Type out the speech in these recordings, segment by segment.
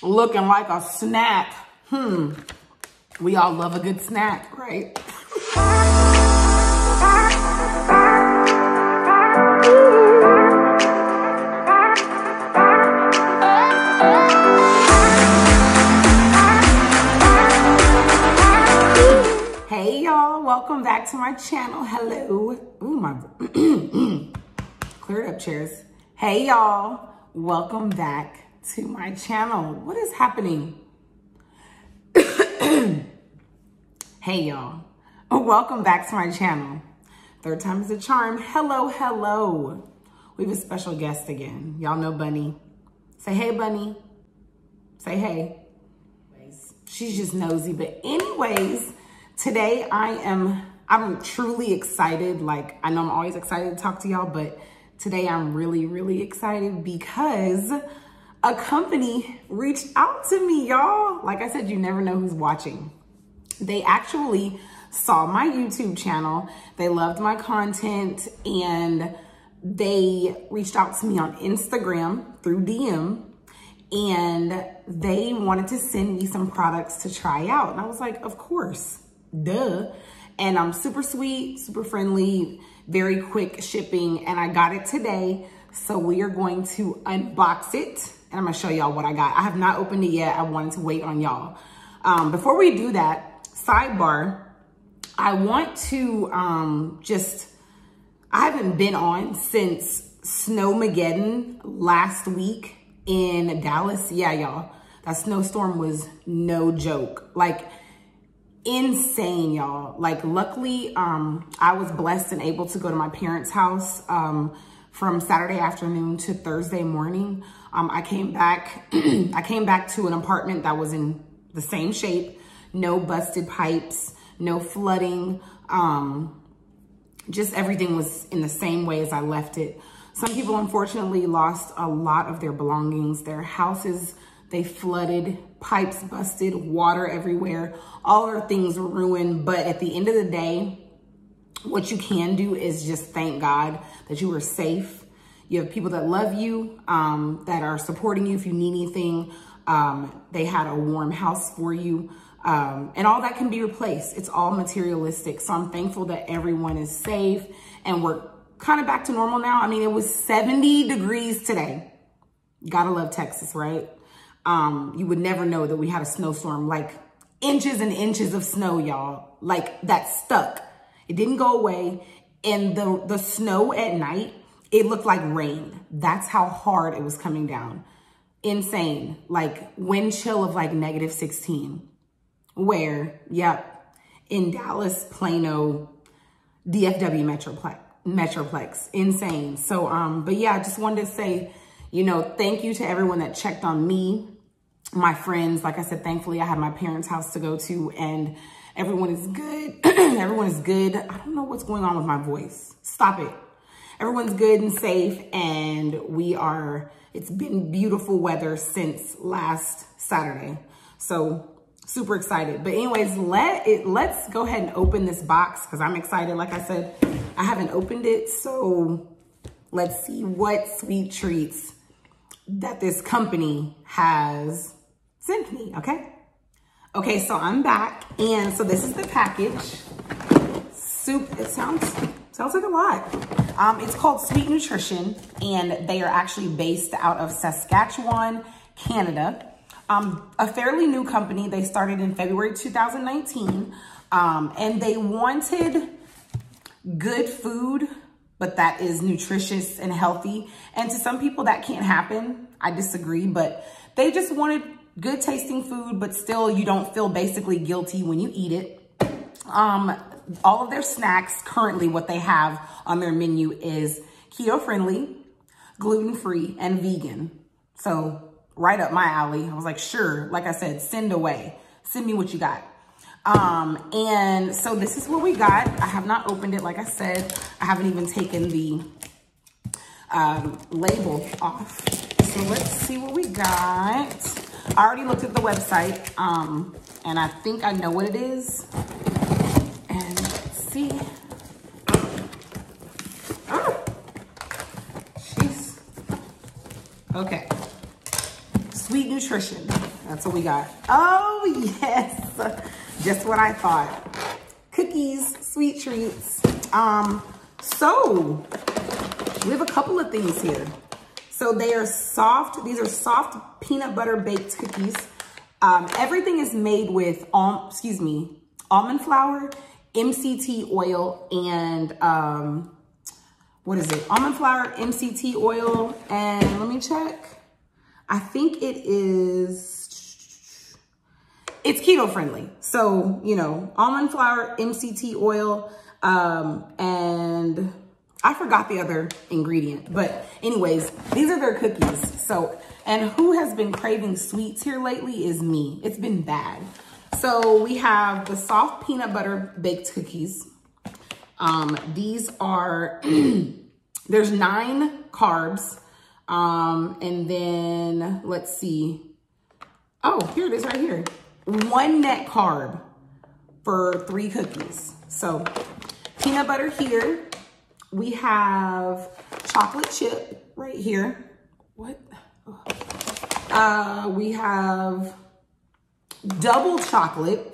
looking like a snack. We all love a good snack, right? Hey y'all, welcome back to my channel. Hello. Ooh, my cleared up chairs. Hey y'all, welcome back to my channel. What is happening? Hey y'all, welcome back to my channel. Third time is a charm. Hello, hello. We have a special guest again. Y'all know Bunny. Say hey, Bunny. Say hey. She's just nosy, but anyways, today I'm truly excited. Like, I know I'm always excited to talk to y'all, but today I'm really excited because a company reached out to me, y'all. Like I said, you never know who's watching. They actually saw my YouTube channel. They loved my content and they reached out to me on Instagram through DM and they wanted to send me some products to try out. And I was like, of course, duh. And I'm super sweet, super friendly, very quick shipping, and I got it today. So we are going to unbox it and I'm gonna show y'all what I got. I have not opened it yet. I wanted to wait on y'all. Before we do that, sidebar, I want to I haven't been on since Snowmageddon last week in Dallas. Yeah, y'all, that snowstorm was no joke. Like, insane, y'all. Like, luckily, I was blessed and able to go to my parents' house from Saturday afternoon to Thursday morning. I came back to an apartment that was in the same shape, no busted pipes, no flooding. Just everything was in the same way as I left it. Some people unfortunately lost a lot of their belongings, their houses. They flooded, pipes busted, water everywhere. All our things were ruined. But at the end of the day, what you can do is just thank God that you were safe. You have people that love you, that are supporting you if you need anything. They had a warm house for you. And all that can be replaced. It's all materialistic. So I'm thankful that everyone is safe and we're kind of back to normal now. I mean, it was 70 degrees today. Gotta love Texas, right? You would never know that we had a snowstorm, like inches and inches of snow, y'all. Like, that stuck. It didn't go away. And the snow at night, it looked like rain. That's how hard it was coming down. Insane. Like, wind chill of like -16. Where, yep, in Dallas, Plano, DFW Metroplex. Insane. So, but yeah, I just wanted to say, you know, thank you to everyone that checked on me, my friends. Like I said, thankfully I had my parents' house to go to and everyone is good. Everyone is good. I don't know what's going on with my voice. Stop it. Everyone's good and safe and it's been beautiful weather since last Saturday. So super excited. But anyways, let's go ahead and open this box because I'm excited. Like I said, I haven't opened it. So let's see what sweet treats that this company has sent me, okay? Okay, so I'm back, and so this is the package. It sounds like a lot. It's called Sweet Nutrition, and they are actually based out of Saskatchewan, Canada. A fairly new company. They started in February 2019, and they wanted good food, but that is nutritious and healthy. And to some people that can't happen. I disagree, but they just wanted good tasting food, but still you don't feel basically guilty when you eat it. All of their snacks, currently what they have on their menu is keto friendly, gluten-free, and vegan. So right up my alley. I was like, sure, like I said, send away. Send me what you got. And so this is what we got. I have not opened it. Like I said, I haven't even taken the label off. So let's see what we got. I already looked at the website, and I think I know what it is. And let's see. Oh, jeez. Okay. Sweet nutrition. That's what we got. Oh, yes. Just what I thought. Cookies, sweet treats. So we have a couple of things here. So they are soft. These are soft peanut butter baked cookies. Everything is made with, almond flour, MCT oil, and what is it? Almond flour, MCT oil, and let me check. I think it's keto friendly. So, you know, almond flour, MCT oil, and I forgot the other ingredient. But anyways, these are their cookies. So, and who has been craving sweets here lately is me. It's been bad. So we have the soft peanut butter baked cookies. These are, there's 9 carbs. And then let's see. Oh, here it is right here. 1 net carb for 3 cookies. So peanut butter here. We have chocolate chip right here. What? We have double chocolate.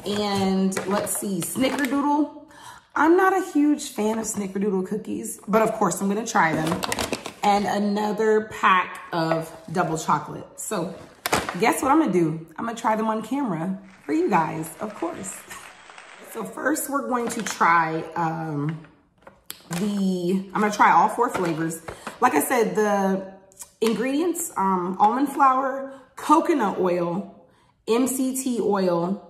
And let's see, snickerdoodle. I'm not a huge fan of snickerdoodle cookies, but of course I'm gonna try them. And another pack of double chocolate. So guess what I'm gonna do? I'm gonna try them on camera for you guys, of course. So first we're going to try I'm gonna try all 4 flavors. Like I said, the ingredients, almond flour, coconut oil, MCT oil,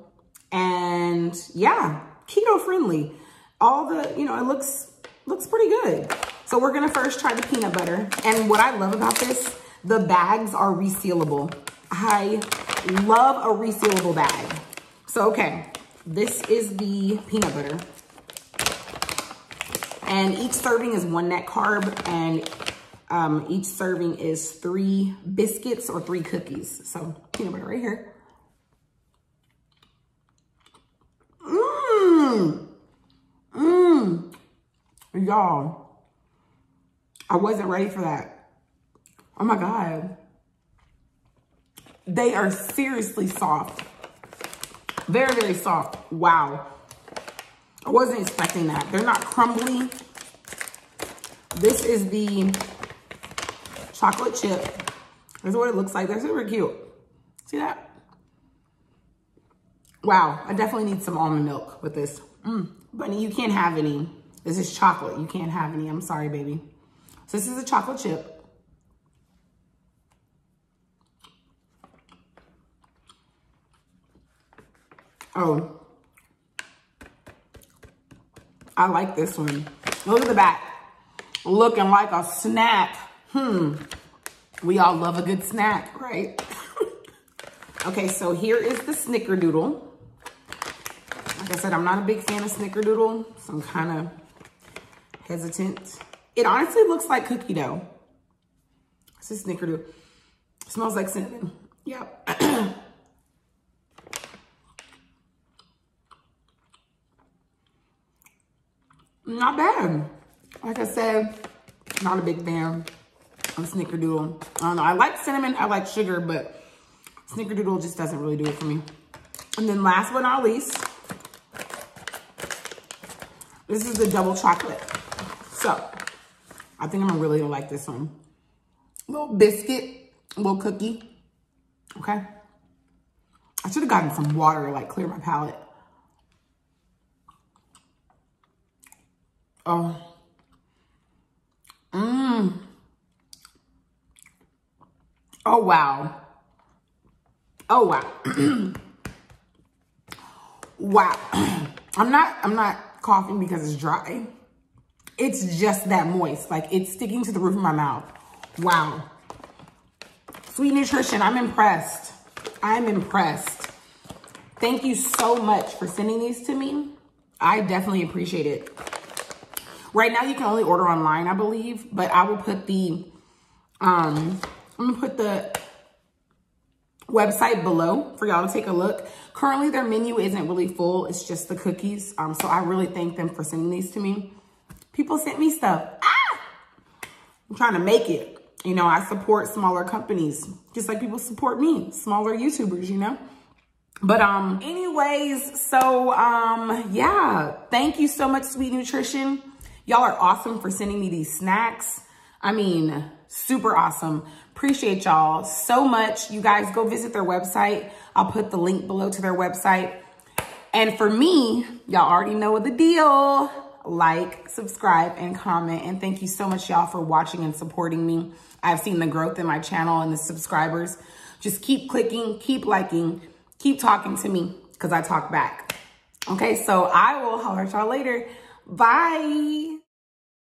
and yeah, keto friendly. All the, you know, it looks pretty good. So we're gonna first try the peanut butter. And what I love about this, the bags are resealable. I love a resealable bag. So, okay, this is the peanut butter. And each serving is 1 net carb, and each serving is 3 biscuits or 3 cookies. So peanut butter right here. Y'all, I wasn't ready for that. Oh my God. They are seriously soft. Very, very soft. Wow. I wasn't expecting that. They're not crumbly. This is the chocolate chip. This is what it looks like. They're super cute. See that? Wow. I definitely need some almond milk with this. But you can't have any. This is chocolate. You can't have any. I'm sorry, baby. So this is a chocolate chip. Oh. I like this one. Look at the back. Looking like a snack. We all love a good snack, right? Okay, so here is the snickerdoodle. Like I said, I'm not a big fan of snickerdoodle, so I'm kind of hesitant. It honestly looks like cookie dough. This is snickerdoodle. It smells like cinnamon. Yep. Not bad. Like I said, not a big fan of snickerdoodle. I don't know. I like cinnamon. I like sugar, but snickerdoodle just doesn't really do it for me. And then last but not least, this is the double chocolate. So I think I'm gonna really like this one. A little biscuit, a little cookie. Okay. I should have gotten some water to like clear my palate. Oh. Oh, wow. Oh, wow. Wow. I'm not coughing because it's dry. It's just that moist. Like, it's sticking to the roof of my mouth. Wow. Sweet Nutrition, I'm impressed. I'm impressed. Thank you so much for sending these to me. I definitely appreciate it. Right now, you can only order online, I believe, but I will put the, I'm gonna put the website below for y'all to take a look. Currently, their menu isn't really full. It's just the cookies. So I really thank them for sending these to me. People sent me stuff. Ah! I'm trying to make it. You know, I support smaller companies, just like people support me, smaller YouTubers, you know? But anyways, so yeah, thank you so much, Sweet Nutrition. Y'all are awesome for sending me these snacks. I mean, super awesome. Appreciate y'all so much. You guys go visit their website. I'll put the link below to their website. And for me, y'all already know the deal. Like, subscribe, and comment. And thank you so much, y'all, for watching and supporting me. I've seen the growth in my channel and the subscribers. Just keep clicking, keep liking, keep talking to me, because I talk back. Okay, so I will holler at y'all later. Bye.